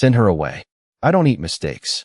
Send her away. I don't eat mistakes."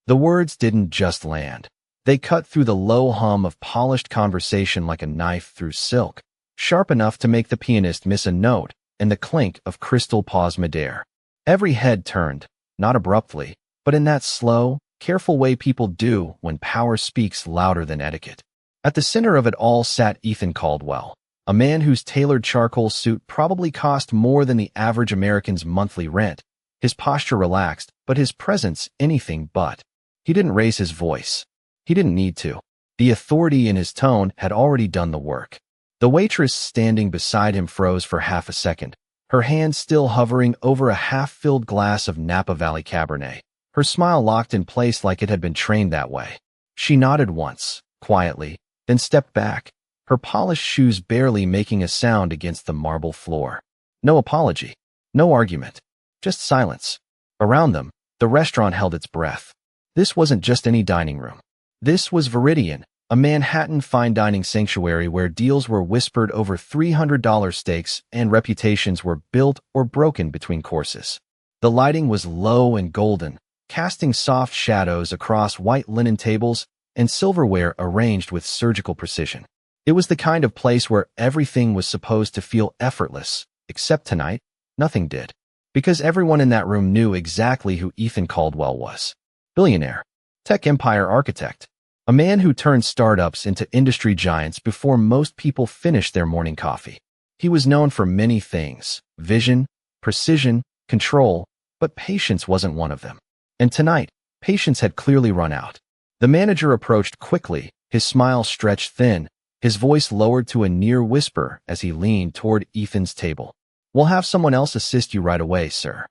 The words didn't just land. They cut through the low hum of polished conversation like a knife through silk, sharp enough to make the pianist miss a note, and the clink of crystal pause midair. Every head turned, not abruptly, but in that slow, careful way people do when power speaks louder than etiquette. At the center of it all sat Ethan Caldwell, a man whose tailored charcoal suit probably cost more than the average American's monthly rent. His posture relaxed, but his presence anything but. He didn't raise his voice. He didn't need to. The authority in his tone had already done the work. The waitress standing beside him froze for half a second, her hand still hovering over a half-filled glass of Napa Valley Cabernet, her smile locked in place like it had been trained that way. She nodded once, quietly, then stepped back, her polished shoes barely making a sound against the marble floor. No apology, no argument, just silence. Around them, the restaurant held its breath. This wasn't just any dining room. This was Viridian, a Manhattan fine dining sanctuary where deals were whispered over $300 steaks and reputations were built or broken between courses. The lighting was low and golden, casting soft shadows across white linen tables and silverware arranged with surgical precision. It was the kind of place where everything was supposed to feel effortless, except tonight, nothing did. Because everyone in that room knew exactly who Ethan Caldwell was. Billionaire, tech empire architect, a man who turned startups into industry giants before most people finished their morning coffee. He was known for many things: vision, precision, control, but patience wasn't one of them. And tonight, patience had clearly run out. The manager approached quickly, his smile stretched thin, his voice lowered to a near whisper as he leaned toward Ethan's table. "We'll have someone else assist you right away, sir."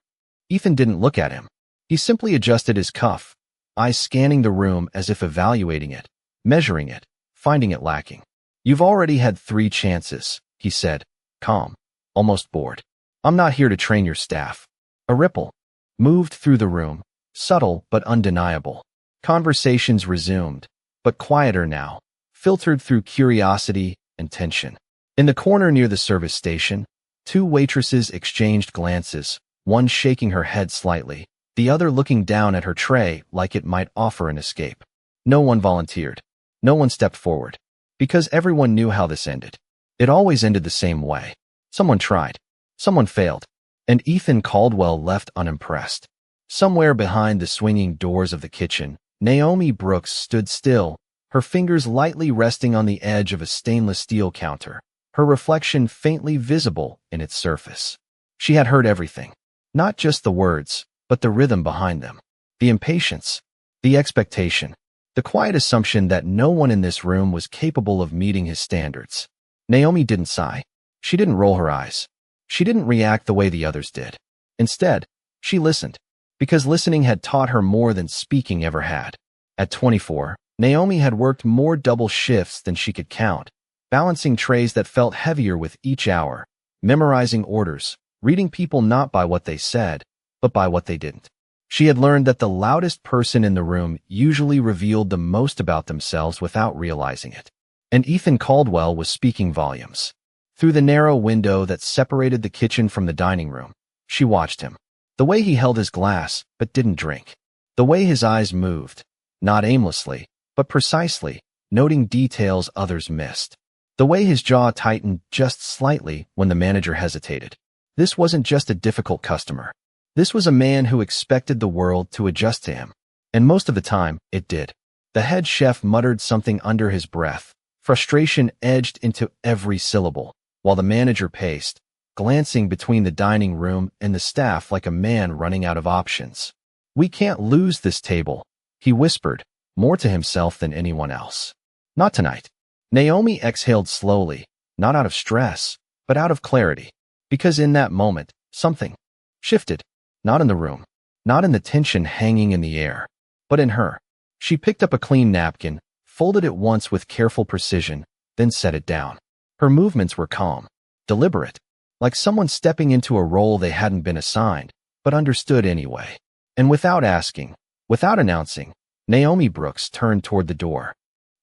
Ethan didn't look at him. He simply adjusted his cuff, eyes scanning the room as if evaluating it, measuring it, finding it lacking. "You've already had 3 chances," he said, calm, almost bored. "I'm not here to train your staff." A ripple moved through the room, subtle but undeniable. Conversations resumed, but quieter now, filtered through curiosity and tension. In the corner near the service station, 2 waitresses exchanged glances, one shaking her head slightly, the other looking down at her tray like it might offer an escape. No one volunteered. No one stepped forward. Because everyone knew how this ended. It always ended the same way. Someone tried. Someone failed. And Ethan Caldwell left unimpressed. Somewhere behind the swinging doors of the kitchen, Naomi Brooks stood still, her fingers lightly resting on the edge of a stainless steel counter, her reflection faintly visible in its surface. She had heard everything. Not just the words, but the rhythm behind them. The impatience, the expectation, the quiet assumption that no one in this room was capable of meeting his standards. Naomi didn't sigh. She didn't roll her eyes. She didn't react the way the others did. Instead, she listened, because listening had taught her more than speaking ever had. At 24, Naomi had worked more double shifts than she could count, balancing trays that felt heavier with each hour, memorizing orders, reading people not by what they said, but by what they didn't. She had learned that the loudest person in the room usually revealed the most about themselves without realizing it. And Ethan Caldwell was speaking volumes. Through the narrow window that separated the kitchen from the dining room, she watched him. The way he held his glass, but didn't drink. The way his eyes moved, not aimlessly, but precisely, noting details others missed. The way his jaw tightened just slightly when the manager hesitated. This wasn't just a difficult customer. This was a man who expected the world to adjust to him. And most of the time, it did. The head chef muttered something under his breath. Frustration edged into every syllable, while the manager paced, glancing between the dining room and the staff like a man running out of options. "We can't lose this table," he whispered, more to himself than anyone else. "Not tonight." Naomi exhaled slowly, not out of stress, but out of clarity. Because in that moment, something shifted. Not in the room, not in the tension hanging in the air, but in her. She picked up a clean napkin, folded it once with careful precision, then set it down. Her movements were calm, deliberate, like someone stepping into a role they hadn't been assigned, but understood anyway. And without asking, without announcing, Naomi Brooks turned toward the door.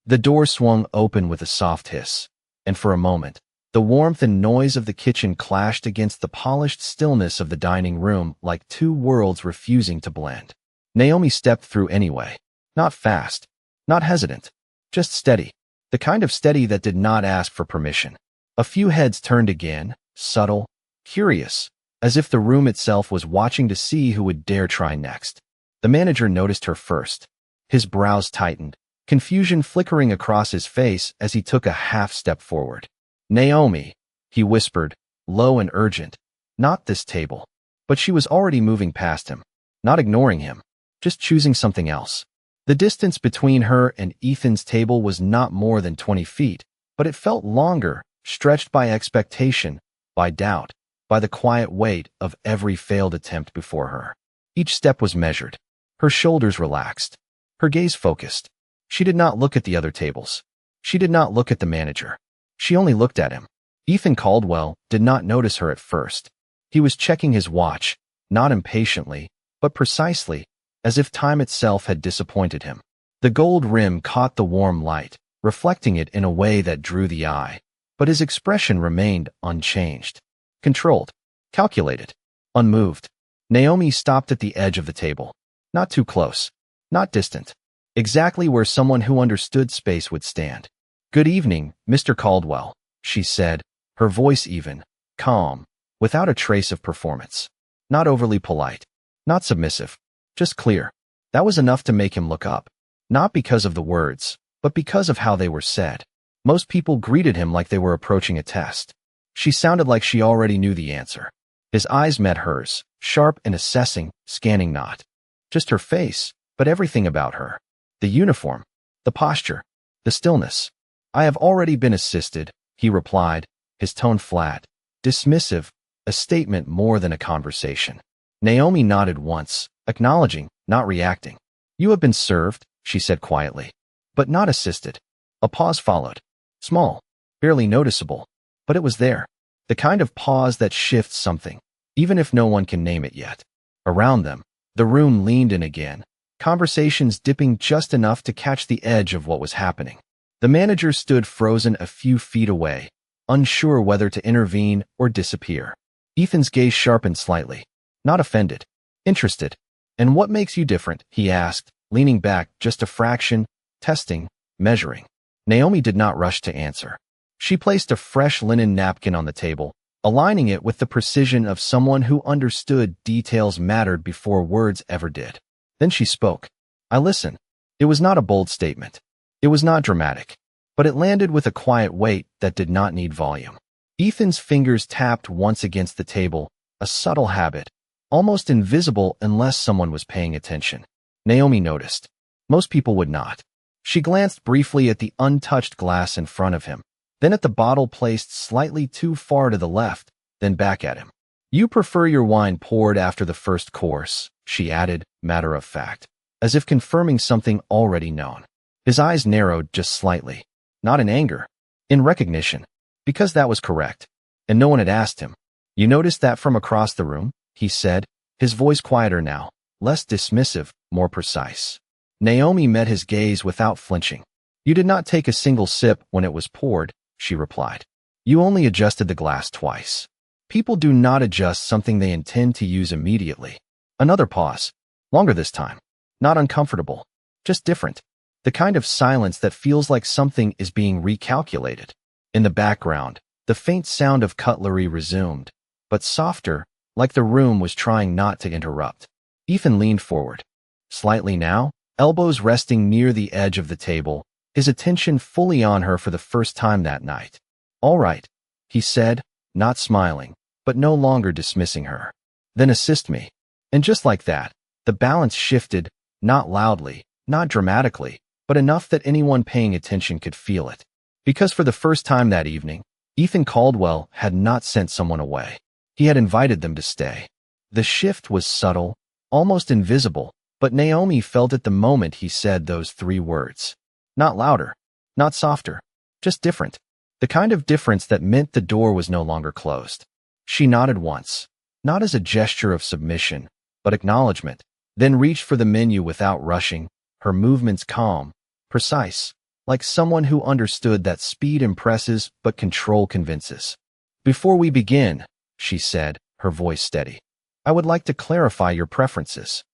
The door swung open with a soft hiss, and for a moment, The warmth and noise of the kitchen clashed against the polished stillness of the dining room like two worlds refusing to blend. Naomi stepped through anyway. Not fast, not hesitant, just steady. The kind of steady that did not ask for permission. A few heads turned again, subtle, curious, as if the room itself was watching to see who would dare try next. The manager noticed her first. His brows tightened, confusion flickering across his face as he took a half step forward. "Naomi," he whispered, low and urgent. "Not this table." But she was already moving past him, not ignoring him, just choosing something else. The distance between her and Ethan's table was not more than 20 feet, but it felt longer, stretched by expectation, by doubt, by the quiet weight of every failed attempt before her. Each step was measured. Her shoulders relaxed. Her gaze focused. She did not look at the other tables. She did not look at the manager. She only looked at him. Ethan Caldwell did not notice her at first. He was checking his watch, not impatiently, but precisely, as if time itself had disappointed him. The gold rim caught the warm light, reflecting it in a way that drew the eye, but his expression remained unchanged. Controlled, calculated, unmoved. Naomi stopped at the edge of the table. Not too close, not distant. Exactly where someone who understood space would stand. "Good evening, Mr. Caldwell," she said, her voice even, calm, without a trace of performance. Not overly polite, not submissive, just clear. That was enough to make him look up. Not because of the words, but because of how they were said. Most people greeted him like they were approaching a test. She sounded like she already knew the answer. His eyes met hers, sharp and assessing, scanning not just her face, but everything about her. The uniform, the posture, the stillness. "I have already been assisted," he replied, his tone flat, dismissive, a statement more than a conversation. Naomi nodded once, acknowledging, not reacting. "You have been served," she said quietly, "but not assisted." A pause followed. Small, barely noticeable, but it was there. The kind of pause that shifts something, even if no one can name it yet. Around them, the room leaned in again, conversations dipping just enough to catch the edge of what was happening. The manager stood frozen a few feet away, unsure whether to intervene or disappear. Ethan's gaze sharpened slightly. Not offended, interested. "And what makes you different?" he asked, leaning back just a fraction, testing, measuring. Naomi did not rush to answer. She placed a fresh linen napkin on the table, aligning it with the precision of someone who understood details mattered before words ever did. Then she spoke. "I listen." It was not a bold statement. It was not dramatic, but it landed with a quiet weight that did not need volume. Ethan's fingers tapped once against the table, a subtle habit, almost invisible unless someone was paying attention. Naomi noticed. Most people would not. She glanced briefly at the untouched glass in front of him, then at the bottle placed slightly too far to the left, then back at him. "You prefer your wine poured after the first course," she added, matter of fact, as if confirming something already known. His eyes narrowed just slightly, not in anger, in recognition, because that was correct, and no one had asked him. "You noticed that from across the room?" he said, his voice quieter now, less dismissive, more precise. Naomi met his gaze without flinching. "You did not take a single sip when it was poured," she replied. "You only adjusted the glass twice." People do not adjust something they intend to use immediately. Another pause. Longer this time. Not uncomfortable. Just different. The kind of silence that feels like something is being recalculated. In the background, the faint sound of cutlery resumed, but softer, like the room was trying not to interrupt. Ethan leaned forward. Slightly now, elbows resting near the edge of the table, his attention fully on her for the first time that night. "All right," he said, not smiling, but no longer dismissing her. "Then assist me." And just like that, the balance shifted, not loudly, not dramatically, but enough that anyone paying attention could feel it. Because for the first time that evening, Ethan Caldwell had not sent someone away. He had invited them to stay. The shift was subtle, almost invisible, but Naomi felt it the moment he said those three words. Not louder, not softer, just different. The kind of difference that meant the door was no longer closed. She nodded once, not as a gesture of submission, but acknowledgement, then reached for the menu without rushing, her movements calm, precise, like someone who understood that speed impresses but control convinces. "Before we begin," she said, her voice steady, "I would like to clarify your preferences."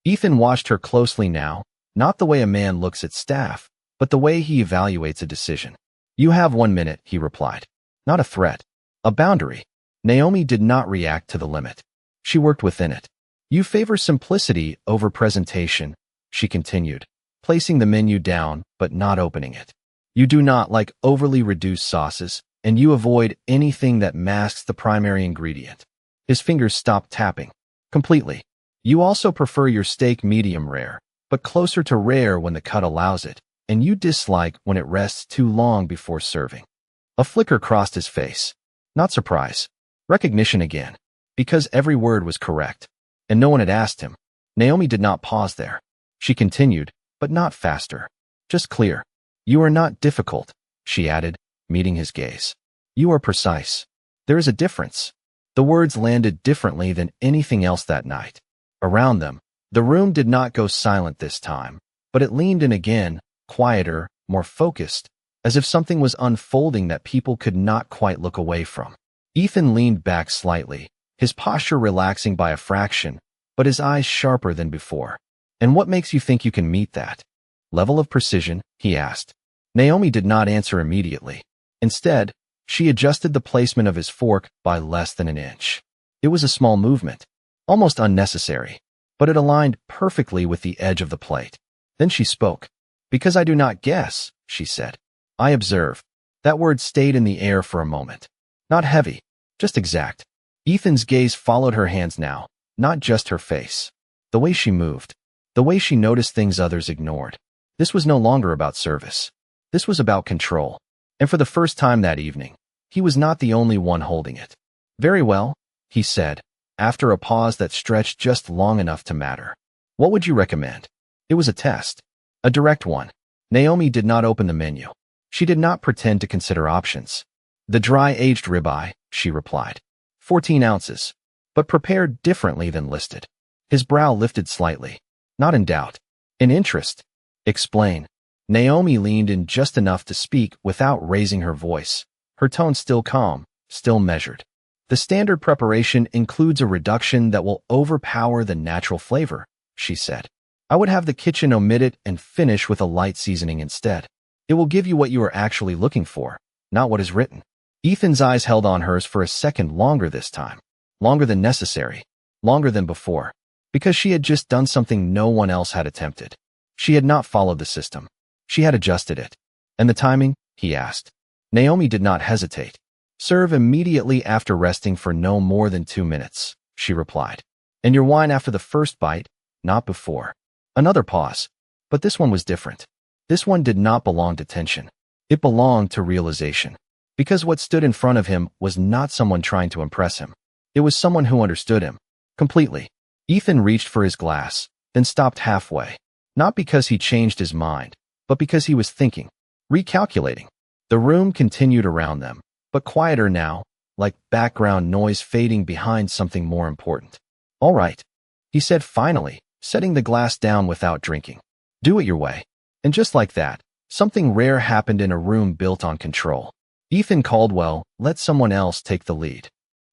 Ethan watched her closely now, not the way a man looks at staff, but the way he evaluates a decision. "You have 1 minute," he replied. Not a threat, a boundary. Naomi did not react to the limit. She worked within it. "You favor simplicity over presentation," she continued, placing the menu down but not opening it. "You do not like overly reduced sauces, and you avoid anything that masks the primary ingredient." His fingers stopped tapping. "Completely. You also prefer your steak medium rare, but closer to rare when the cut allows it, and you dislike when it rests too long before serving." A flicker crossed his face. Not surprise. Recognition again. Because every word was correct. And no one had asked him. Naomi did not pause there. She continued, but not faster. "Just clear. You are not difficult," she added, meeting his gaze. "You are precise. There is a difference." The words landed differently than anything else that night. Around them, the room did not go silent this time, but it leaned in again, quieter, more focused, as if something was unfolding that people could not quite look away from. Ethan leaned back slightly, his posture relaxing by a fraction, but his eyes sharper than before. "And what makes you think you can meet that level of precision?" he asked. Naomi did not answer immediately. Instead, she adjusted the placement of his fork by less than an inch. It was a small movement, almost unnecessary, but it aligned perfectly with the edge of the plate. Then she spoke. "Because I do not guess," she said. "I observe." That word stayed in the air for a moment. Not heavy, just exact. Ethan's gaze followed her hands now, not just her face. The way she moved. The way she noticed things others ignored. This was no longer about service. This was about control. And for the first time that evening, he was not the only one holding it. "Very well," he said, after a pause that stretched just long enough to matter. "What would you recommend?" It was a test. A direct one. Naomi did not open the menu. She did not pretend to consider options. "The dry-aged ribeye," she replied. 14 ounces. But prepared differently than listed. His brow lifted slightly. Not in doubt. In interest. "Explain." Naomi leaned in just enough to speak without raising her voice, her tone still calm, still measured. "The standard preparation includes a reduction that will overpower the natural flavor," she said. "I would have the kitchen omit it and finish with a light seasoning instead. It will give you what you are actually looking for, not what is written." Ethan's eyes held on hers for a second longer this time. Longer than necessary. Longer than before. Because she had just done something no one else had attempted. She had not followed the system. She had adjusted it. "And the timing?" he asked. Naomi did not hesitate. "Serve immediately after resting for no more than 2 minutes," she replied. "And your wine after the first bite, not before." Another pause. But this one was different. This one did not belong to tension. It belonged to realization. Because what stood in front of him was not someone trying to impress him. It was someone who understood him. Completely. Ethan reached for his glass, then stopped halfway. Not because he changed his mind, but because he was thinking. Recalculating. The room continued around them, but quieter now, like background noise fading behind something more important. "All right," he said finally, setting the glass down without drinking. "Do it your way." And just like that, something rare happened in a room built on control. Ethan Caldwell let someone else take the lead.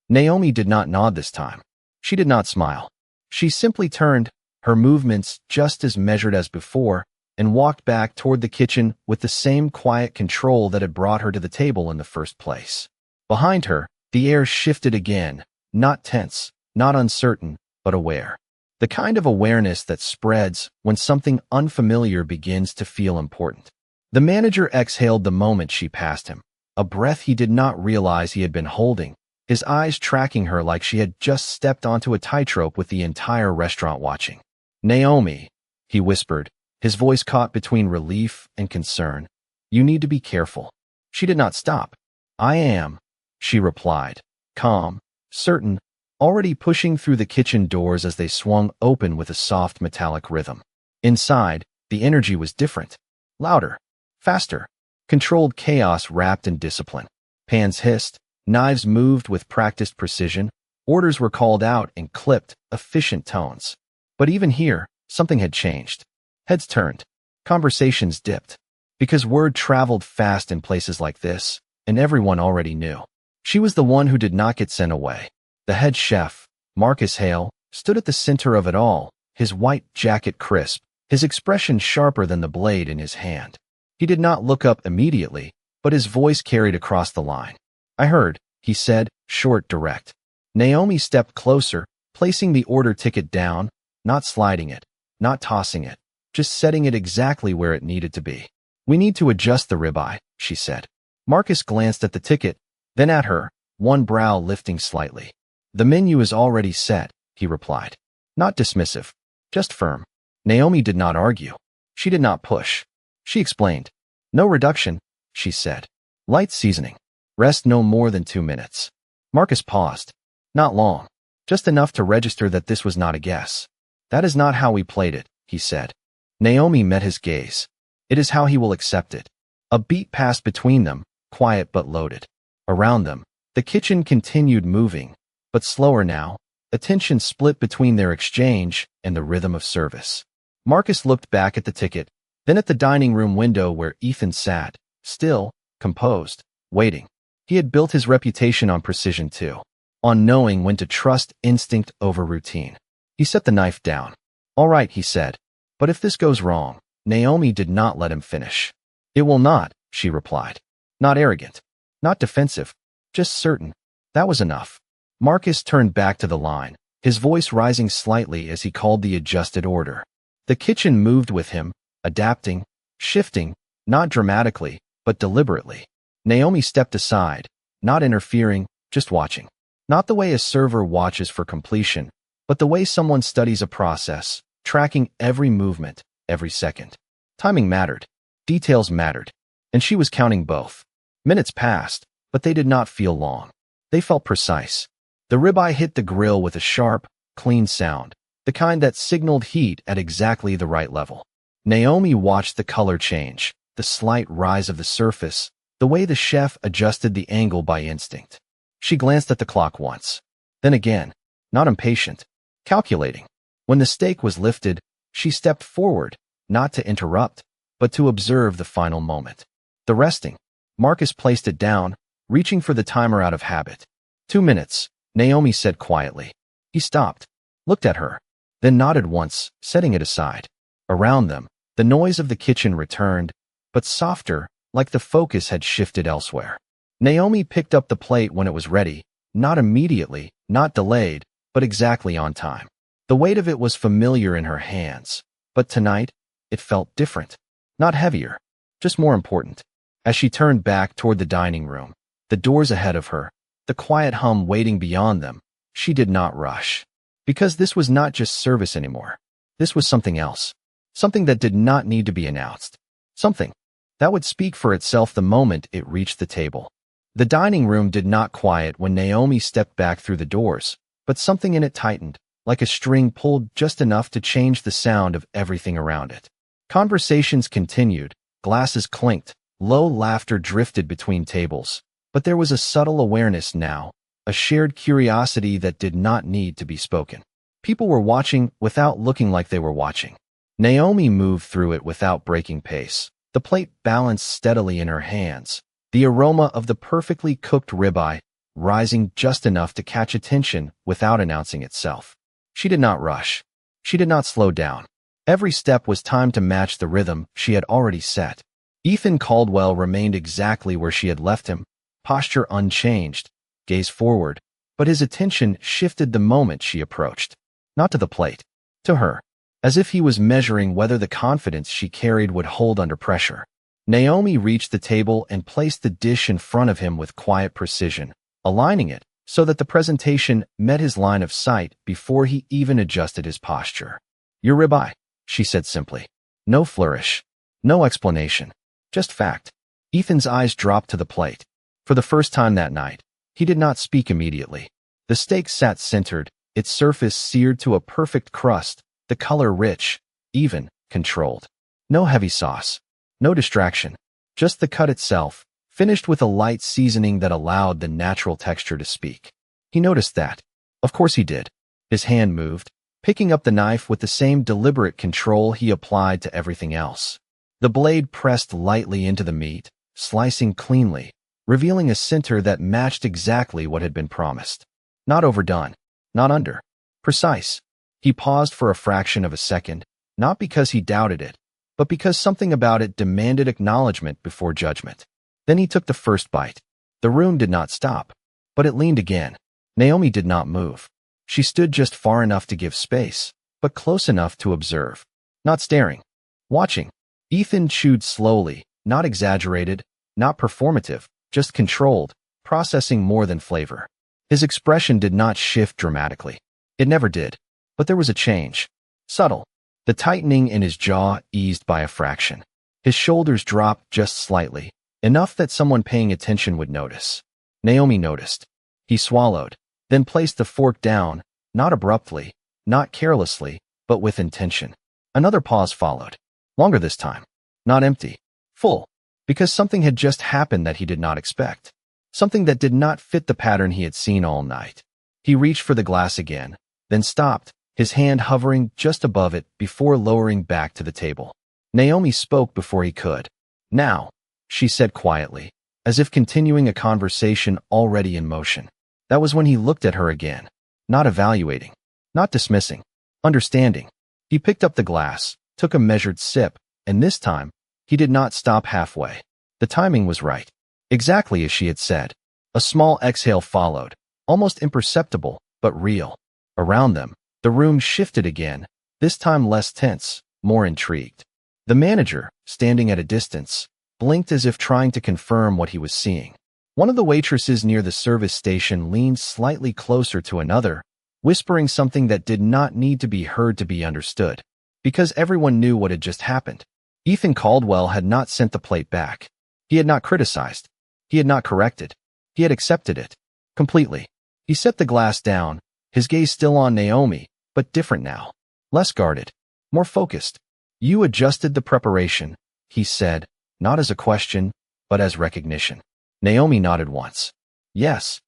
Naomi did not nod this time. She did not smile. She simply turned, her movements just as measured as before, and walked back toward the kitchen with the same quiet control that had brought her to the table in the first place. Behind her, the air shifted again, not tense, not uncertain, but aware. The kind of awareness that spreads when something unfamiliar begins to feel important. The manager exhaled the moment she passed him, a breath he did not realize he had been holding, his eyes tracking her like she had just stepped onto a tightrope with the entire restaurant watching. "Naomi," he whispered, his voice caught between relief and concern. "You need to be careful." She did not stop. "I am," she replied, calm, certain, already pushing through the kitchen doors as they swung open with a soft metallic rhythm. Inside, the energy was different. Louder. Faster. Controlled chaos wrapped in discipline. Pans hissed. Knives moved with practiced precision. Orders were called out in clipped, efficient tones. But even here, something had changed. Heads turned. Conversations dipped. Because word traveled fast in places like this, and everyone already knew. She was the one who did not get sent away. The head chef, Marcus Hale, stood at the center of it all, his white jacket crisp, his expression sharper than the blade in his hand. He did not look up immediately, but his voice carried across the line. "I heard," he said, short, direct. Naomi stepped closer, placing the order ticket down, not sliding it, not tossing it, just setting it exactly where it needed to be. "We need to adjust the ribeye," she said. Marcus glanced at the ticket, then at her, one brow lifting slightly. "The menu is already set," he replied. Not dismissive, just firm. Naomi did not argue. She did not push. She explained. "No reduction," she said. "Light seasoning. Rest no more than 2 minutes." Marcus paused. Not long. Just enough to register that this was not a guess. "That is not how we played it," he said. Naomi met his gaze. "It is how he will accept it." A beat passed between them, quiet but loaded. Around them, the kitchen continued moving, but slower now. Attention split between their exchange and the rhythm of service. Marcus looked back at the ticket, then at the dining room window where Ethan sat, still, composed, waiting. He had built his reputation on precision too, on knowing when to trust instinct over routine. He set the knife down. "All right," he said, "but if this goes wrong," Naomi did not let him finish. "It will not," she replied. Not arrogant, not defensive, just certain. That was enough. Marcus turned back to the line, his voice rising slightly as he called the adjusted order. The kitchen moved with him, adapting, shifting, not dramatically, but deliberately. Naomi stepped aside, not interfering, just watching. Not the way a server watches for completion, but the way someone studies a process, tracking every movement, every second. Timing mattered. Details mattered. And she was counting both. Minutes passed, but they did not feel long. They felt precise. The ribeye hit the grill with a sharp, clean sound, the kind that signaled heat at exactly the right level. Naomi watched the color change, the slight rise of the surface, the way the chef adjusted the angle by instinct. She glanced at the clock once. Then again, not impatient, calculating. When the steak was lifted, she stepped forward, not to interrupt, but to observe the final moment. The resting. Marcus placed it down, reaching for the timer out of habit. 2 minutes, Naomi said quietly. He stopped, looked at her, then nodded once, setting it aside. Around them, the noise of the kitchen returned, but softer, like the focus had shifted elsewhere. Naomi picked up the plate when it was ready, not immediately, not delayed, but exactly on time. The weight of it was familiar in her hands, but tonight, it felt different. Not heavier, just more important. As she turned back toward the dining room, the doors ahead of her, the quiet hum waiting beyond them, she did not rush. Because this was not just service anymore. This was something else. Something that did not need to be announced. Something that would speak for itself the moment it reached the table. The dining room did not quiet when Naomi stepped back through the doors, but something in it tightened, like a string pulled just enough to change the sound of everything around it. Conversations continued, glasses clinked, low laughter drifted between tables, but there was a subtle awareness now, a shared curiosity that did not need to be spoken. People were watching without looking like they were watching. Naomi moved through it without breaking pace, the plate balanced steadily in her hands, the aroma of the perfectly cooked ribeye rising just enough to catch attention without announcing itself. She did not rush. She did not slow down. Every step was timed to match the rhythm she had already set. Ethan Caldwell remained exactly where she had left him, posture unchanged, gaze forward, but his attention shifted the moment she approached. Not to the plate, to her, as if he was measuring whether the confidence she carried would hold under pressure. Naomi reached the table and placed the dish in front of him with quiet precision, aligning it so that the presentation met his line of sight before he even adjusted his posture. "Your ribeye," she said simply. No flourish, no explanation, just fact. Ethan's eyes dropped to the plate. For the first time that night, he did not speak immediately. The steak sat centered, its surface seared to a perfect crust, the color rich, even, controlled. No heavy sauce, no distraction, just the cut itself, finished with a light seasoning that allowed the natural texture to speak. He noticed that. Of course he did. His hand moved, picking up the knife with the same deliberate control he applied to everything else. The blade pressed lightly into the meat, slicing cleanly, revealing a center that matched exactly what had been promised. Not overdone, not under. Precise. He paused for a fraction of a second, not because he doubted it, but because something about it demanded acknowledgement before judgment. Then he took the first bite. The room did not stop, but it leaned again. Naomi did not move. She stood just far enough to give space, but close enough to observe. Not staring. Watching. Ethan chewed slowly, not exaggerated, not performative, just controlled, processing more than flavor. His expression did not shift dramatically. It never did. But there was a change. Subtle. The tightening in his jaw eased by a fraction. His shoulders dropped just slightly, enough that someone paying attention would notice. Naomi noticed. He swallowed, then placed the fork down, not abruptly, not carelessly, but with intention. Another pause followed. Longer this time. Not empty. Full. Because something had just happened that he did not expect. Something that did not fit the pattern he had seen all night. He reached for the glass again, then stopped, his hand hovering just above it before lowering back to the table. Naomi spoke before he could. Now, she said quietly, as if continuing a conversation already in motion. That was when he looked at her again. Not evaluating. Not dismissing. Understanding. He picked up the glass, took a measured sip, and this time, he did not stop halfway. The timing was right. Exactly as she had said. A small exhale followed, almost imperceptible, but real. Around them, the room shifted again, this time less tense, more intrigued. The manager, standing at a distance, blinked as if trying to confirm what he was seeing. One of the waitresses near the service station leaned slightly closer to another, whispering something that did not need to be heard to be understood, because everyone knew what had just happened. Ethan Caldwell had not sent the plate back. He had not criticized. He had not corrected. He had accepted it. Completely. He set the glass down, his gaze still on Naomi, but different now. Less guarded. More focused. You adjusted the preparation, he said, not as a question, but as recognition. Naomi nodded once. Yes.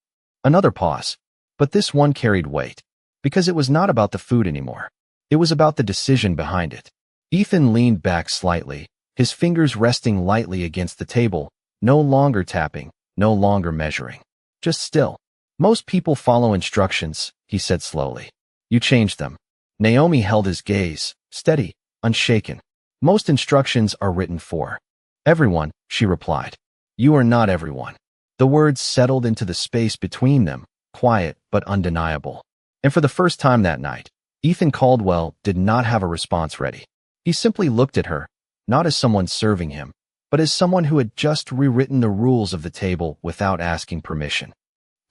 Another pause. But this one carried weight, because it was not about the food anymore. It was about the decision behind it. Ethan leaned back slightly, his fingers resting lightly against the table, no longer tapping, no longer measuring. Just still. Most people follow instructions, he said slowly. You changed them. Naomi held his gaze, steady, unshaken. Most instructions are written for everyone, she replied. You are not everyone. The words settled into the space between them, quiet but undeniable. And for the first time that night, Ethan Caldwell did not have a response ready. He simply looked at her, not as someone serving him, but as someone who had just rewritten the rules of the table without asking permission.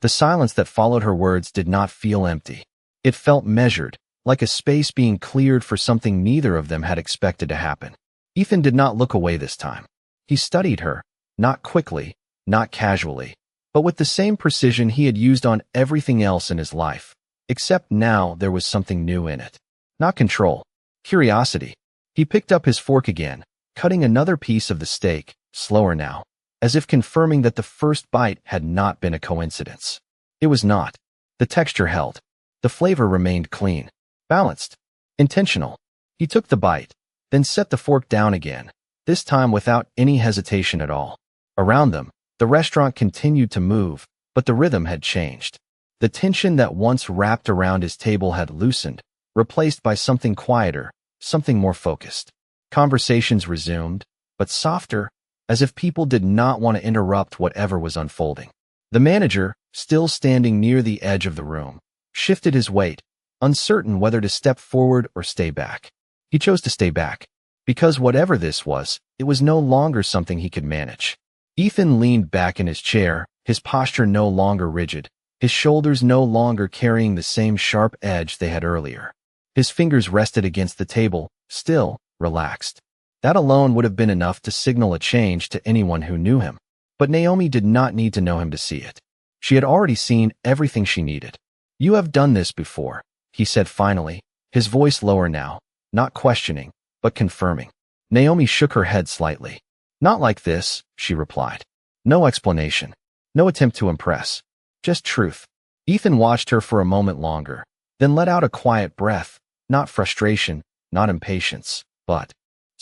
The silence that followed her words did not feel empty. It felt measured, like a space being cleared for something neither of them had expected to happen. Ethan did not look away this time. He studied her, not quickly, not casually, but with the same precision he had used on everything else in his life, except now there was something new in it. Not control, curiosity. He picked up his fork again, cutting another piece of the steak, slower now, as if confirming that the first bite had not been a coincidence. It was not. The texture held. The flavor remained clean, balanced, intentional. He took the bite, then set the fork down again, this time without any hesitation at all. Around them, the restaurant continued to move, but the rhythm had changed. The tension that once wrapped around his table had loosened, replaced by something quieter, something more focused. Conversations resumed, but softer, as if people did not want to interrupt whatever was unfolding. The manager, still standing near the edge of the room, shifted his weight, uncertain whether to step forward or stay back. He chose to stay back, because whatever this was, it was no longer something he could manage. Ethan leaned back in his chair, his posture no longer rigid, his shoulders no longer carrying the same sharp edge they had earlier. His fingers rested against the table, still, relaxed. That alone would have been enough to signal a change to anyone who knew him. But Naomi did not need to know him to see it. She had already seen everything she needed. You have done this before, he said finally, his voice lower now, not questioning, but confirming. Naomi shook her head slightly. Not like this, she replied. No explanation. No attempt to impress. Just truth. Ethan watched her for a moment longer, then let out a quiet breath, not frustration, not impatience, but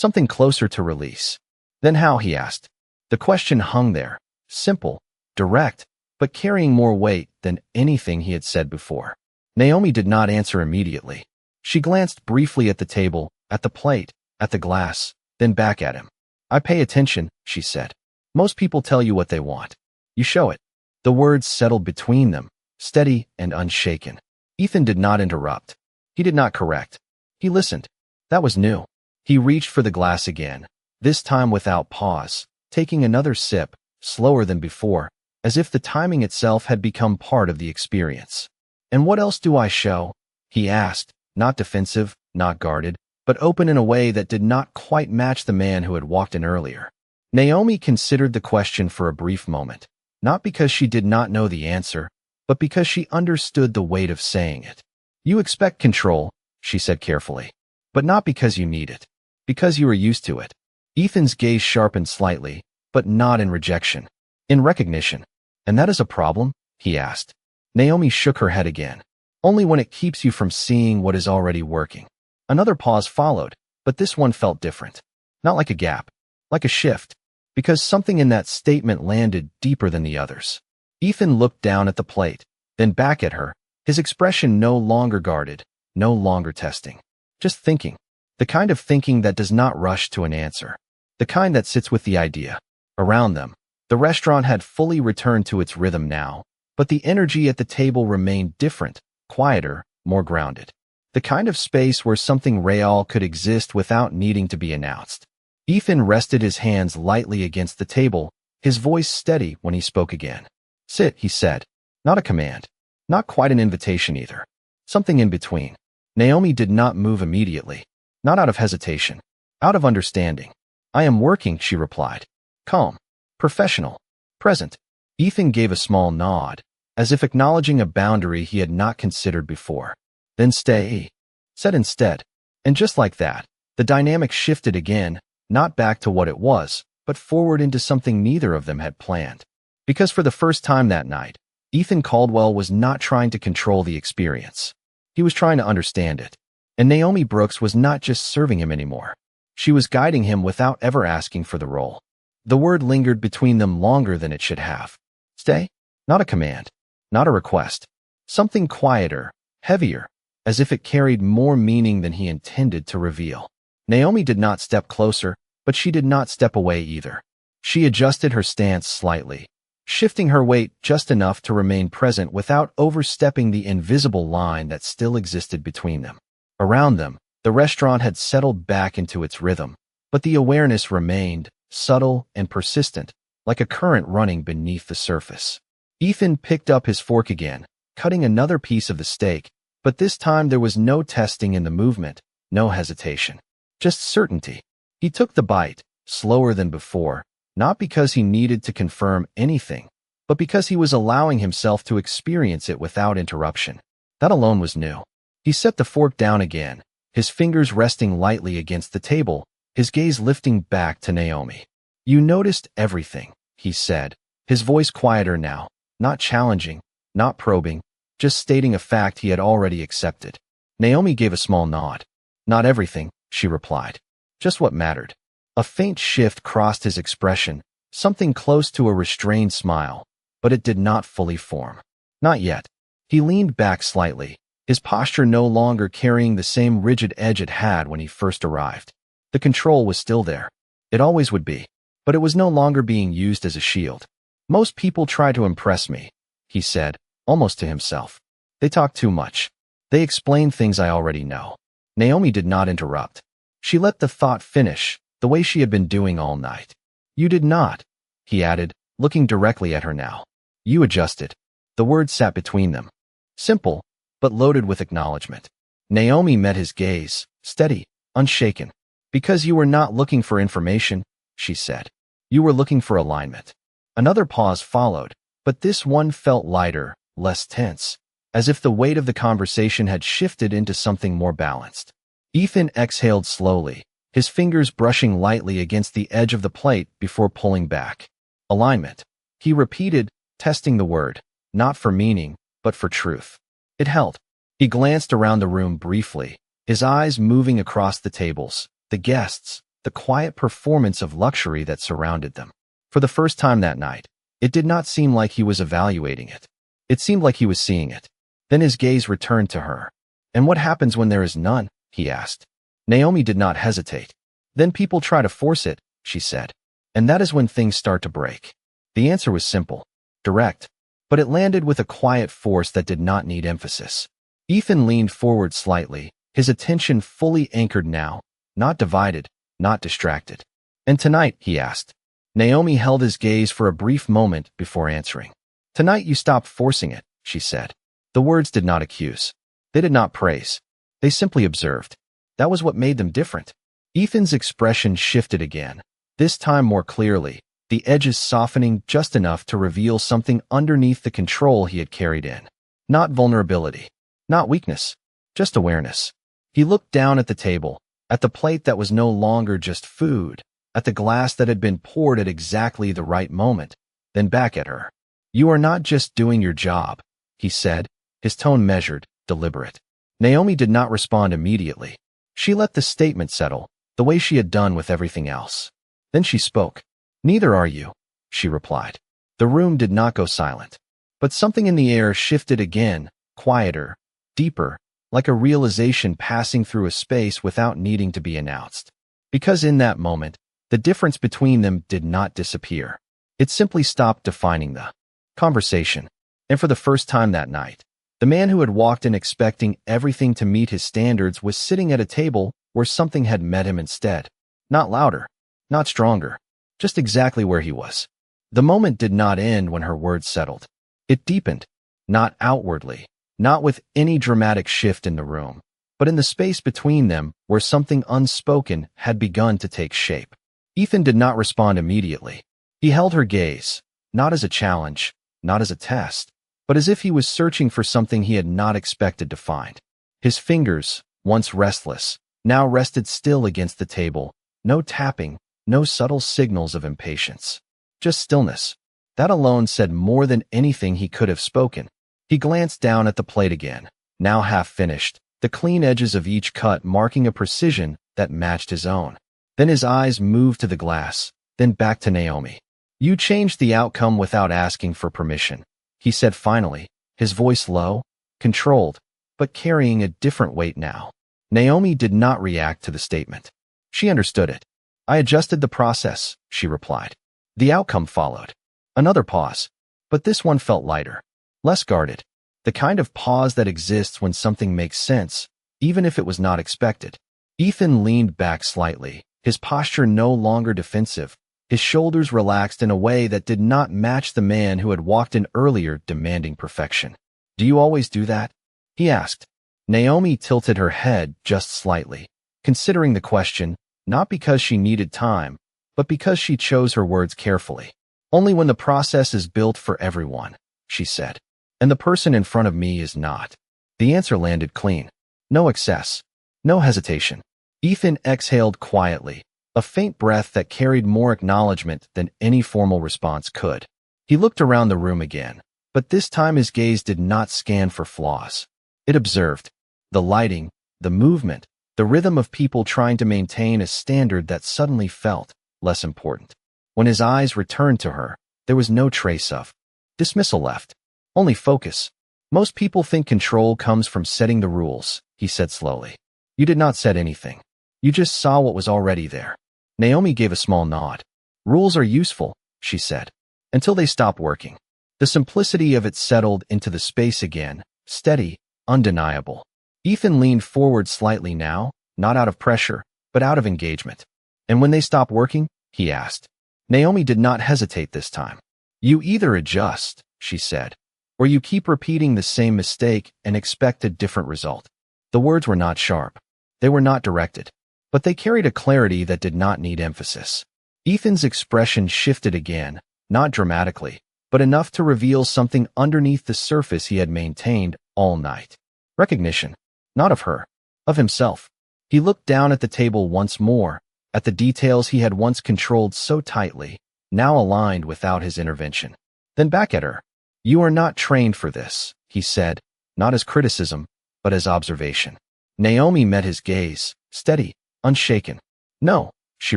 Something closer to release. Then how, he asked. The question hung there, simple, direct, but carrying more weight than anything he had said before. Naomi did not answer immediately. She glanced briefly at the table, at the plate, at the glass, then back at him. I pay attention, she said. Most people tell you what they want. You show it. The words settled between them, steady and unshaken. Ethan did not interrupt. He did not correct. He listened. That was new. He reached for the glass again, this time without pause, taking another sip, slower than before, as if the timing itself had become part of the experience. And what else do I show? He asked, not defensive, not guarded, but open in a way that did not quite match the man who had walked in earlier. Naomi considered the question for a brief moment, not because she did not know the answer, but because she understood the weight of saying it. You expect control, she said carefully, but not because you need it, because you are used to it. Ethan's gaze sharpened slightly, but not in rejection, in recognition. And that is a problem? He asked. Naomi shook her head again. Only when it keeps you from seeing what is already working. Another pause followed, but this one felt different. Not like a gap, like a shift, because something in that statement landed deeper than the others. Ethan looked down at the plate, then back at her, his expression no longer guarded, no longer testing. Just thinking. The kind of thinking that does not rush to an answer. The kind that sits with the idea. Around them, the restaurant had fully returned to its rhythm now, but the energy at the table remained different, quieter, more grounded. The kind of space where something real could exist without needing to be announced. Ethan rested his hands lightly against the table, his voice steady when he spoke again. Sit, he said. Not a command. Not quite an invitation either. Something in between. Naomi did not move immediately. Not out of hesitation. Out of understanding. I am working, she replied. Calm. Professional. Present. Ethan gave a small nod, as if acknowledging a boundary he had not considered before. Then stay, said instead. And just like that, the dynamic shifted again, not back to what it was, but forward into something neither of them had planned. Because for the first time that night, Ethan Caldwell was not trying to control the experience. He was trying to understand it. And Naomi Brooks was not just serving him anymore. She was guiding him without ever asking for the role. The word lingered between them longer than it should have. Stay? Not a command. Not a request. Something quieter, heavier, as if it carried more meaning than he intended to reveal. Naomi did not step closer, but she did not step away either. She adjusted her stance slightly, shifting her weight just enough to remain present without overstepping the invisible line that still existed between them. Around them, the restaurant had settled back into its rhythm, but the awareness remained, subtle and persistent, like a current running beneath the surface. Ethan picked up his fork again, cutting another piece of the steak, but this time there was no testing in the movement, no hesitation. Just certainty. He took the bite, slower than before, not because he needed to confirm anything, but because he was allowing himself to experience it without interruption. That alone was new. He set the fork down again, his fingers resting lightly against the table, his gaze lifting back to Naomi. You noticed everything, he said, his voice quieter now, not challenging, not probing, just stating a fact he had already accepted. Naomi gave a small nod. Not everything, she replied. Just what mattered. A faint shift crossed his expression, something close to a restrained smile, but it did not fully form. Not yet. He leaned back slightly, his posture no longer carrying the same rigid edge it had when he first arrived. The control was still there. It always would be. But it was no longer being used as a shield. Most people try to impress me, he said, almost to himself. They talk too much. They explain things I already know. Naomi did not interrupt. She let the thought finish, the way she had been doing all night. You did not, he added, looking directly at her now. You adjusted. The words sat between them. Simple, but loaded with acknowledgement. Naomi met his gaze, steady, unshaken. Because you were not looking for information, she said. You were looking for alignment. Another pause followed, but this one felt lighter, less tense, as if the weight of the conversation had shifted into something more balanced. Ethan exhaled slowly, his fingers brushing lightly against the edge of the plate before pulling back. Alignment. He repeated, testing the word, not for meaning, but for truth. It held. He glanced around the room briefly, his eyes moving across the tables, the guests, the quiet performance of luxury that surrounded them. For the first time that night, it did not seem like he was evaluating it. It seemed like he was seeing it. Then his gaze returned to her. "And what happens when there is none?" he asked. Naomi did not hesitate. "Then people try to force it," she said. "And that is when things start to break." The answer was simple, direct, but it landed with a quiet force that did not need emphasis. Ethan leaned forward slightly, his attention fully anchored now, not divided, not distracted. "And tonight?" he asked. Naomi held his gaze for a brief moment before answering. "Tonight you stop forcing it," she said. The words did not accuse. They did not praise. They simply observed. That was what made them different. Ethan's expression shifted again, this time more clearly, the edges softening just enough to reveal something underneath the control he had carried in. Not vulnerability, not weakness, just awareness. He looked down at the table, at the plate that was no longer just food, at the glass that had been poured at exactly the right moment, then back at her. "You are not just doing your job," he said, his tone measured, deliberate. Naomi did not respond immediately. She let the statement settle, the way she had done with everything else. Then she spoke. "Neither are you," she replied. The room did not go silent, but something in the air shifted again, quieter, deeper, like a realization passing through a space without needing to be announced. Because in that moment, the difference between them did not disappear. It simply stopped defining the conversation. And for the first time that night, the man who had walked in expecting everything to meet his standards was sitting at a table where something had met him instead. Not louder, not stronger, just exactly where he was. The moment did not end when her words settled. It deepened, not outwardly, not with any dramatic shift in the room, but in the space between them where something unspoken had begun to take shape. Ethan did not respond immediately. He held her gaze, not as a challenge, not as a test, but as if he was searching for something he had not expected to find. His fingers, once restless, now rested still against the table, no tapping, no subtle signals of impatience. Just stillness. That alone said more than anything he could have spoken. He glanced down at the plate again, now half finished, the clean edges of each cut marking a precision that matched his own. Then his eyes moved to the glass, then back to Naomi. "You changed the outcome without asking for permission," he said finally, his voice low, controlled, but carrying a different weight now. Naomi did not react to the statement. She understood it. "I adjusted the process," she replied. The outcome followed. Another pause, but this one felt lighter, less guarded. The kind of pause that exists when something makes sense, even if it was not expected. Ethan leaned back slightly, his posture no longer defensive, his shoulders relaxed in a way that did not match the man who had walked in earlier demanding perfection. "Do you always do that?" he asked. Naomi tilted her head just slightly, considering the question, not because she needed time, but because she chose her words carefully. "Only when the process is built for everyone," she said. "And the person in front of me is not." The answer landed clean. No excess, no hesitation. Ethan exhaled quietly, a faint breath that carried more acknowledgement than any formal response could. He looked around the room again, but this time his gaze did not scan for flaws. It observed the lighting, the movement, the rhythm of people trying to maintain a standard that suddenly felt less important. When his eyes returned to her, there was no trace of dismissal left, only focus. "Most people think control comes from setting the rules," he said slowly. "You did not set anything. You just saw what was already there." Naomi gave a small nod. "Rules are useful," she said, "until they stop working." The simplicity of it settled into the space again, steady, undeniable. Ethan leaned forward slightly now, not out of pressure, but out of engagement. "And when they stop working?" he asked. Naomi did not hesitate this time. "You either adjust," she said, "or you keep repeating the same mistake and expect a different result." The words were not sharp. They were not directed, but they carried a clarity that did not need emphasis. Ethan's expression shifted again, not dramatically, but enough to reveal something underneath the surface he had maintained all night. Recognition, not of her, of himself. He looked down at the table once more, at the details he had once controlled so tightly, now aligned without his intervention. Then back at her. "You are not trained for this," he said, not as criticism, but as observation. Naomi met his gaze, steady, unshaken. "No," she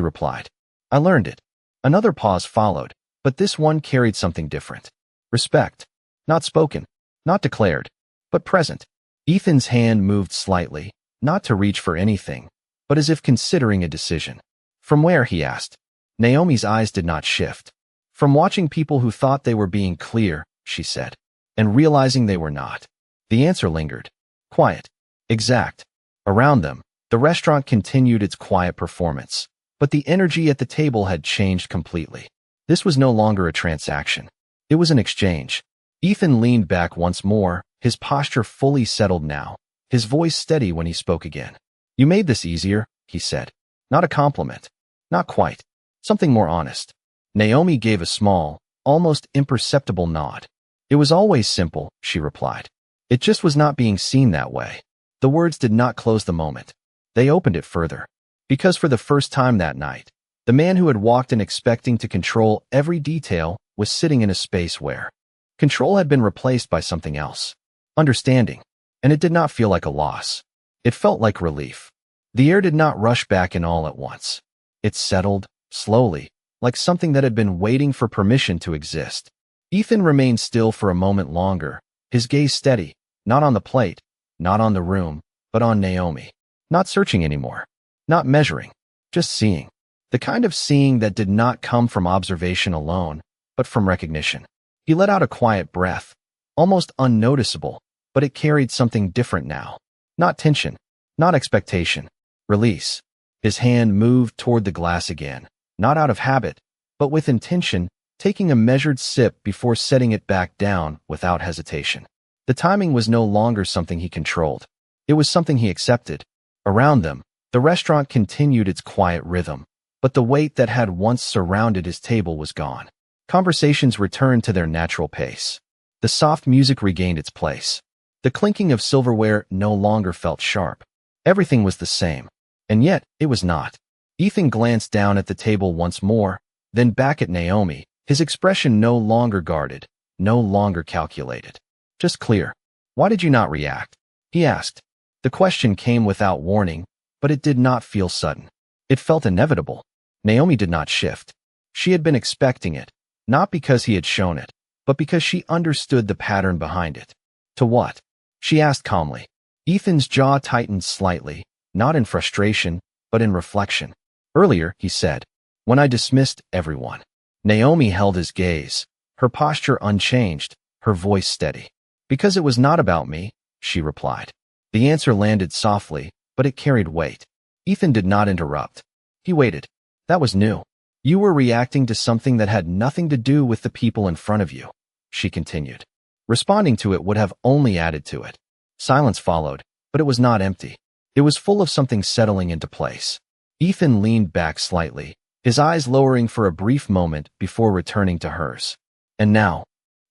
replied. I learned it. Another pause followed, but this one carried something different. Respect. Not spoken, not declared, but present. Ethan's hand moved slightly, not to reach for anything, but as if considering a decision. From where, he asked. Naomi's eyes did not shift. From watching people who thought they were being clear, she said, and realizing they were not. The answer lingered. Quiet. Exact. Around them, the restaurant continued its quiet performance, but the energy at the table had changed completely. This was no longer a transaction. It was an exchange. Ethan leaned back once more, his posture fully settled now, his voice steady when he spoke again. You made this easier, he said. Not a compliment. Not quite. Something more honest. Naomi gave a small, almost imperceptible nod. It was always simple, she replied. It just was not being seen that way. The words did not close the moment. They opened it further. Because for the first time that night, the man who had walked in expecting to control every detail was sitting in a space where control had been replaced by something else. Understanding. And it did not feel like a loss. It felt like relief. The air did not rush back in all at once. It settled, slowly, like something that had been waiting for permission to exist. Ethan remained still for a moment longer, his gaze steady, not on the plate, not on the room, but on Naomi. Not searching anymore. Not measuring. Just seeing. The kind of seeing that did not come from observation alone, but from recognition. He let out a quiet breath, almost unnoticeable, but it carried something different now. Not tension, not expectation. Release. His hand moved toward the glass again, not out of habit, but with intention, taking a measured sip before setting it back down without hesitation. The timing was no longer something he controlled. It was something he accepted. Around them, the restaurant continued its quiet rhythm, but the weight that had once surrounded his table was gone. Conversations returned to their natural pace. The soft music regained its place. The clinking of silverware no longer felt sharp. Everything was the same, and yet it was not. Ethan glanced down at the table once more, then back at Naomi, his expression no longer guarded, no longer calculated. Just clear. Why did you not react? He asked. The question came without warning, but it did not feel sudden. It felt inevitable. Naomi did not shift. She had been expecting it, not because he had shown it, but because she understood the pattern behind it. To what? She asked calmly. Ethan's jaw tightened slightly, not in frustration, but in reflection. Earlier, he said, when I dismissed everyone. Naomi held his gaze, her posture unchanged, her voice steady. Because it was not about me, she replied. The answer landed softly, but it carried weight. Ethan did not interrupt. He waited. That was new. You were reacting to something that had nothing to do with the people in front of you, she continued. Responding to it would have only added to it. Silence followed, but it was not empty. It was full of something settling into place. Ethan leaned back slightly, his eyes lowering for a brief moment before returning to hers. And now?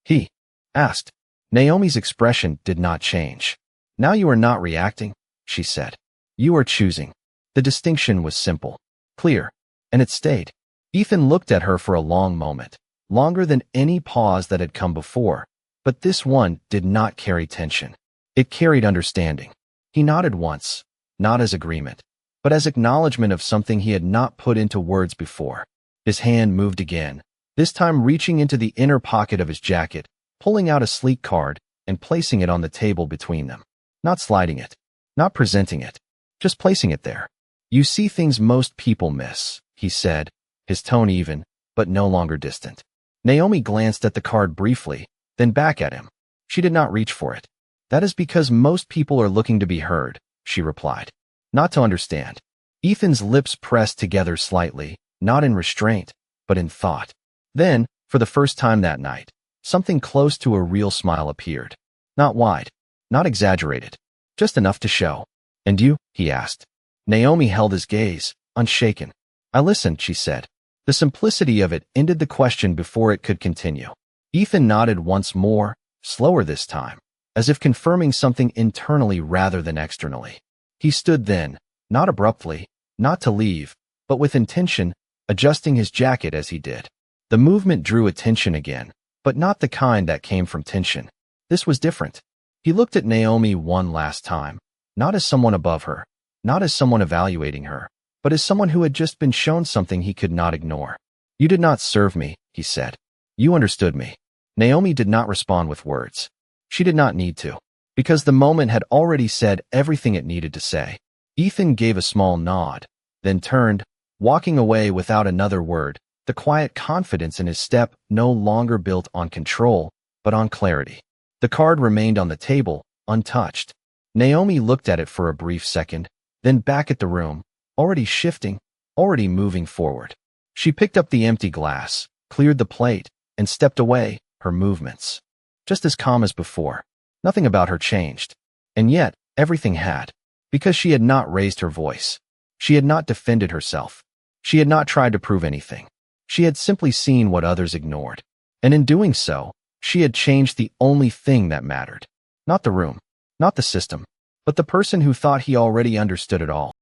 He asked. Naomi's expression did not change. Now you are not reacting, she said. You are choosing. The distinction was simple, clear, and it stayed. Ethan looked at her for a long moment, longer than any pause that had come before, but this one did not carry tension. It carried understanding. He nodded once, not as agreement, but as acknowledgement of something he had not put into words before. His hand moved again, this time reaching into the inner pocket of his jacket, pulling out a sleek card and placing it on the table between them. Not sliding it, not presenting it, just placing it there. You see things most people miss, he said, his tone even, but no longer distant. Naomi glanced at the card briefly, then back at him. She did not reach for it. That is because most people are looking to be heard, she replied. Not to understand. Ethan's lips pressed together slightly, not in restraint, but in thought. Then, for the first time that night, something close to a real smile appeared. Not wide, not exaggerated, just enough to show. And you? He asked. Naomi held his gaze, unshaken. I listened, she said. The simplicity of it ended the question before it could continue. Ethan nodded once more, slower this time, as if confirming something internally rather than externally. He stood then, not abruptly, not to leave, but with intention, adjusting his jacket as he did. The movement drew attention again, but not the kind that came from tension. This was different. He looked at Naomi one last time, not as someone above her, not as someone evaluating her, but as someone who had just been shown something he could not ignore. "You did not serve me," he said. "You understood me." Naomi did not respond with words. She did not need to, because the moment had already said everything it needed to say. Ethan gave a small nod, then turned, walking away without another word, the quiet confidence in his step no longer built on control, but on clarity. The card remained on the table, untouched. Naomi looked at it for a brief second, then back at the room, already shifting, already moving forward. She picked up the empty glass, cleared the plate, and stepped away, her movements just as calm as before. Nothing about her changed. And yet, everything had. Because she had not raised her voice. She had not defended herself. She had not tried to prove anything. She had simply seen what others ignored. And in doing so, she had changed the only thing that mattered. Not the room, not the system, but the person who thought he already understood it all.